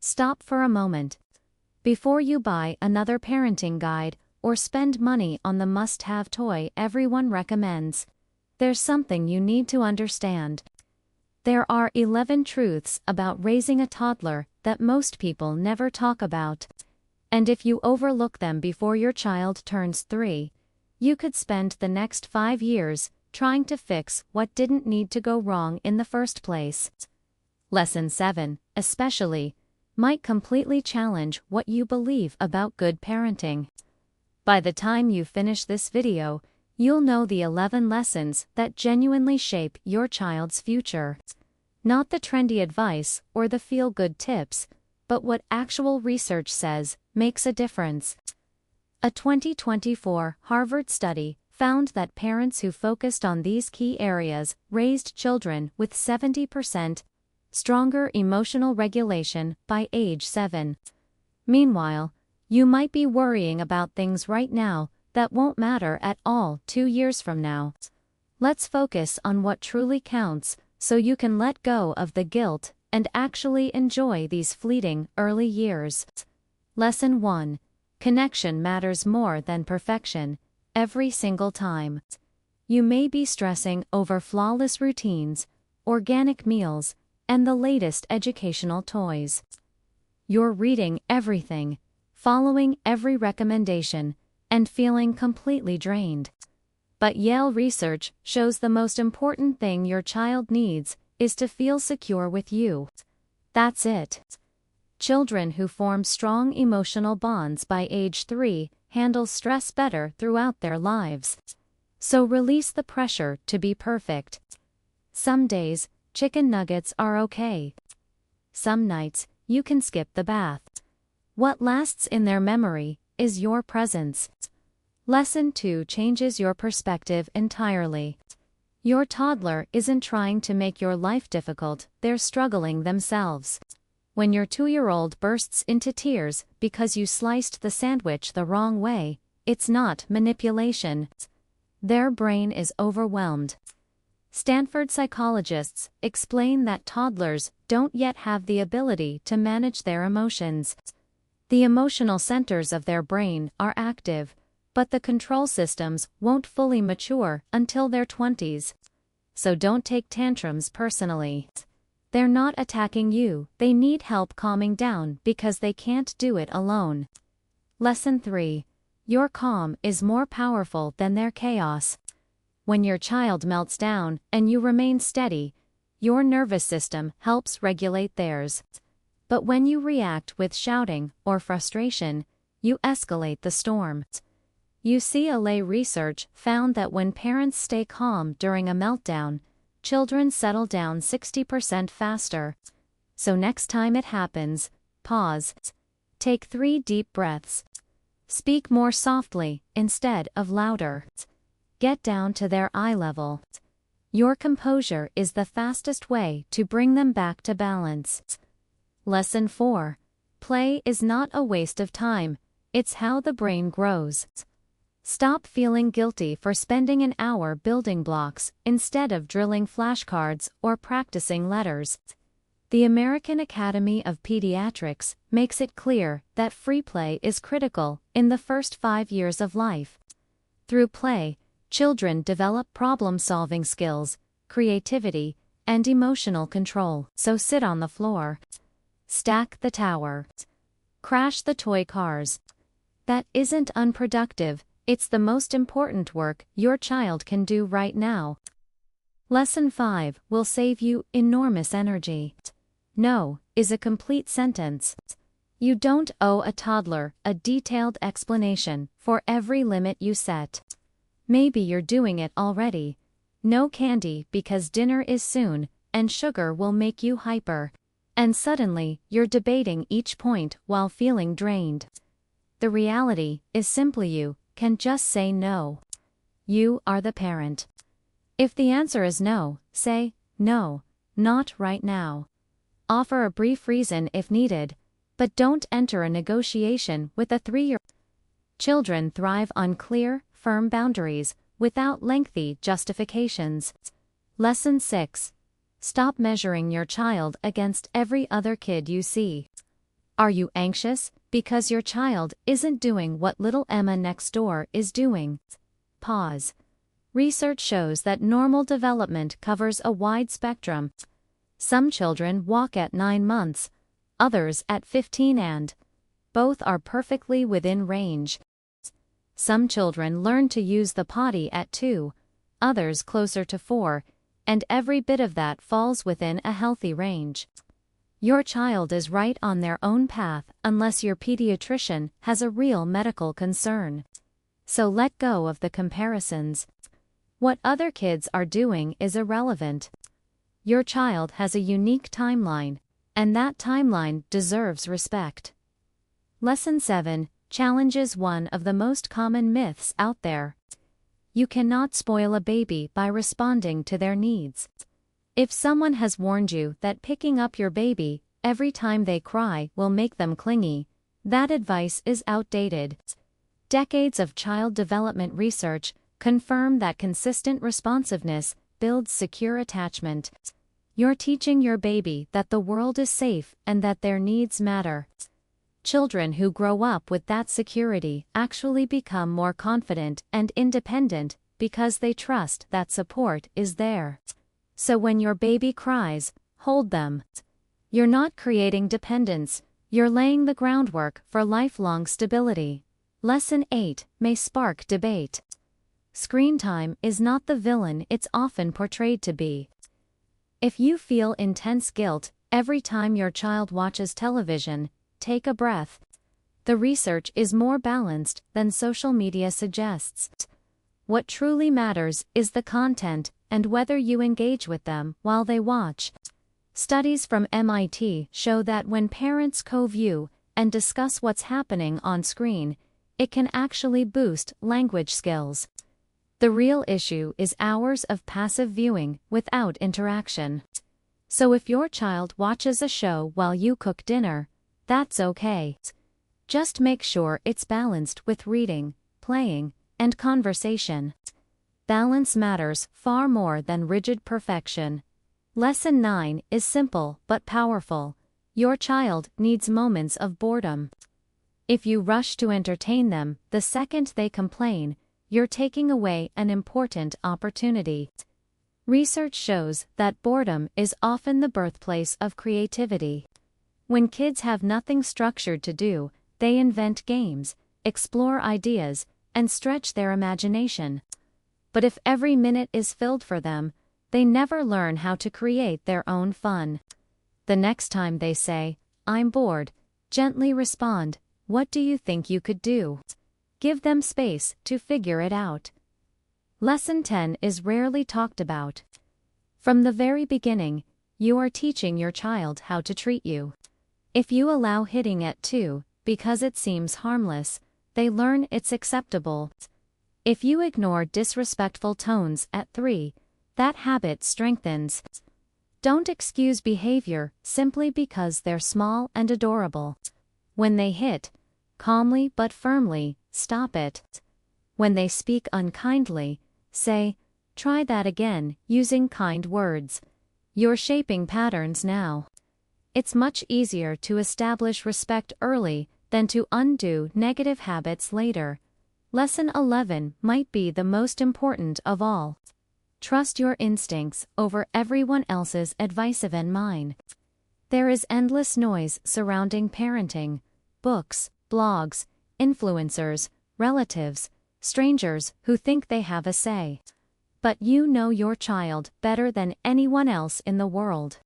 Stop for a moment. Before you buy another parenting guide or spend money on the must-have toy everyone recommends, there's something you need to understand. There are 11 truths about raising a toddler that most people never talk about. And if you overlook them before your child turns 3, you could spend the next 5 years trying to fix what didn't need to go wrong in the first place. Lesson 7, especially, might completely challenge what you believe about good parenting. By the time you finish this video, you'll know the 11 lessons that genuinely shape your child's future. Not the trendy advice or the feel-good tips, but what actual research says makes a difference. A 2024 Harvard study found that parents who focused on these key areas raised children with 70% stronger emotional regulation by age 7. Meanwhile, you might be worrying about things right now that won't matter at all 2 years from now. Let's focus on what truly counts so you can let go of the guilt and actually enjoy these fleeting early years. Lesson 1. Connection matters more than perfection, every single time. You may be stressing over flawless routines, organic meals, and the latest educational toys. You're reading everything, following every recommendation, and feeling completely drained. But Yale research shows the most important thing your child needs is to feel secure with you. That's it. Children who form strong emotional bonds by age 3 handle stress better throughout their lives. So release the pressure to be perfect. Some days, chicken nuggets are okay. Some nights, you can skip the bath. What lasts in their memory is your presence. Lesson 2 changes your perspective entirely. Your toddler isn't trying to make your life difficult, they're struggling themselves. When your 2-year-old bursts into tears because you sliced the sandwich the wrong way, it's not manipulation. Their brain is overwhelmed. Stanford psychologists explain that toddlers don't yet have the ability to manage their emotions. The emotional centers of their brain are active, but the control systems won't fully mature until their 20s. So don't take tantrums personally. They're not attacking you, they need help calming down because they can't do it alone. Lesson 3. Your calm is more powerful than their chaos. When your child melts down and you remain steady, your nervous system helps regulate theirs. But when you react with shouting or frustration, you escalate the storm. UCLA research found that when parents stay calm during a meltdown, children settle down 60% faster. So next time it happens, pause. Take 3 deep breaths. Speak more softly instead of louder. Get down to their eye level. Your composure is the fastest way to bring them back to balance. Lesson 4. Play is not a waste of time, it's how the brain grows. Stop feeling guilty for spending an hour building blocks instead of drilling flashcards or practicing letters. The American Academy of Pediatrics makes it clear that free play is critical in the first 5 years of life. Through play, children develop problem-solving skills, creativity, and emotional control. So sit on the floor. Stack the tower. Crash the toy cars. That isn't unproductive. It's the most important work your child can do right now. Lesson 5 will save you enormous energy. No is a complete sentence. You don't owe a toddler a detailed explanation for every limit you set. Maybe you're doing it already. No candy because dinner is soon, and sugar will make you hyper. And suddenly, you're debating each point while feeling drained. The reality is simply you can just say no. You are the parent. If the answer is no, say, no, not right now. Offer a brief reason if needed, but don't enter a negotiation with a 3-year-old. Children thrive on clear, firm boundaries, without lengthy justifications. Lesson 6. Stop measuring your child against every other kid you see. Are you anxious because your child isn't doing what little Emma next door is doing? Pause. Research shows that normal development covers a wide spectrum. Some children walk at 9 months, others at 15, and both are perfectly within range. Some children learn to use the potty at 2, others closer to 4, and every bit of that falls within a healthy range. Your child is right on their own path unless your pediatrician has a real medical concern. So let go of the comparisons. What other kids are doing is irrelevant. Your child has a unique timeline, and that timeline deserves respect. Lesson 7 challenges one of the most common myths out there. You cannot spoil a baby by responding to their needs. If someone has warned you that picking up your baby every time they cry will make them clingy, that advice is outdated. Decades of child development research confirm that consistent responsiveness builds secure attachment. You're teaching your baby that the world is safe and that their needs matter. Children who grow up with that security actually become more confident and independent because they trust that support is there. So when your baby cries, hold them. You're not creating dependence, you're laying the groundwork for lifelong stability. Lesson 8 may spark debate. Screen time is not the villain it's often portrayed to be. If you feel intense guilt every time your child watches television, take a breath. The research is more balanced than social media suggests. What truly matters is the content and whether you engage with them while they watch. Studies from MIT show that when parents co-view and discuss what's happening on screen, it can actually boost language skills. The real issue is hours of passive viewing without interaction. So if your child watches a show while you cook dinner, that's okay. Just make sure it's balanced with reading, playing, and conversation. Balance matters far more than rigid perfection. Lesson 9 is simple but powerful. Your child needs moments of boredom. If you rush to entertain them the second they complain, you're taking away an important opportunity. Research shows that boredom is often the birthplace of creativity. When kids have nothing structured to do, they invent games, explore ideas, and stretch their imagination. But if every minute is filled for them, they never learn how to create their own fun. The next time they say, "I'm bored," gently respond, "What do you think you could do?" Give them space to figure it out. Lesson 10 is rarely talked about. From the very beginning, you are teaching your child how to treat you. If you allow hitting at 2, because it seems harmless, they learn it's acceptable. If you ignore disrespectful tones at 3, that habit strengthens. Don't excuse behavior simply because they're small and adorable. When they hit, calmly but firmly, stop it. When they speak unkindly, say, "Try that again," using kind words. You're shaping patterns now. It's much easier to establish respect early than to undo negative habits later. Lesson 11 might be the most important of all. Trust your instincts over everyone else's advice and mine. There is endless noise surrounding parenting. Books, blogs, influencers, relatives, strangers who think they have a say. But you know your child better than anyone else in the world.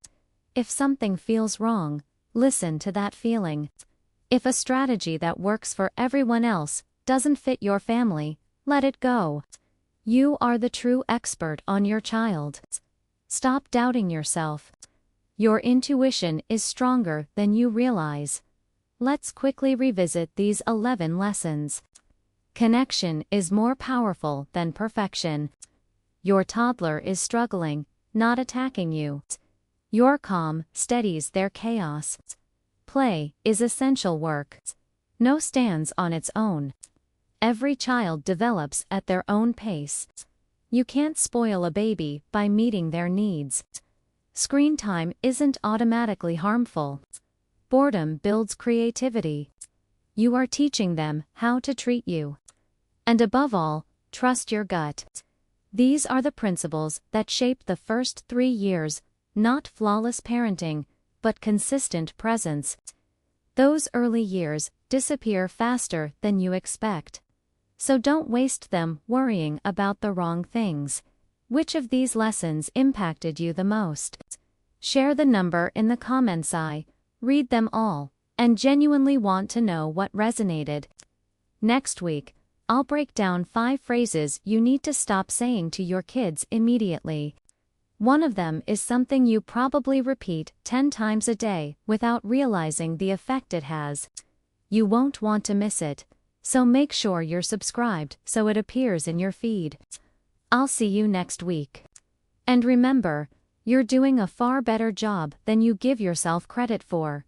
If something feels wrong, listen to that feeling. If a strategy that works for everyone else doesn't fit your family, let it go. You are the true expert on your child. Stop doubting yourself. Your intuition is stronger than you realize. Let's quickly revisit these 11 lessons. Connection is more powerful than perfection. Your toddler is struggling, not attacking you. Your calm steadies their chaos. Play is essential work. No stands on its own. Every child develops at their own pace. You can't spoil a baby by meeting their needs. Screen time isn't automatically harmful. Boredom builds creativity. You are teaching them how to treat you. And above all, trust your gut. These are the principles that shape the first 3 years, not flawless parenting, but consistent presence. Those early years disappear faster than you expect. So don't waste them worrying about the wrong things. Which of these lessons impacted you the most? Share the number in the comments. I read them all and genuinely want to know what resonated. Next week, I'll break down 5 phrases you need to stop saying to your kids immediately. One of them is something you probably repeat 10 times a day without realizing the effect it has. You won't want to miss it, so make sure you're subscribed so it appears in your feed. I'll see you next week. And remember, you're doing a far better job than you give yourself credit for.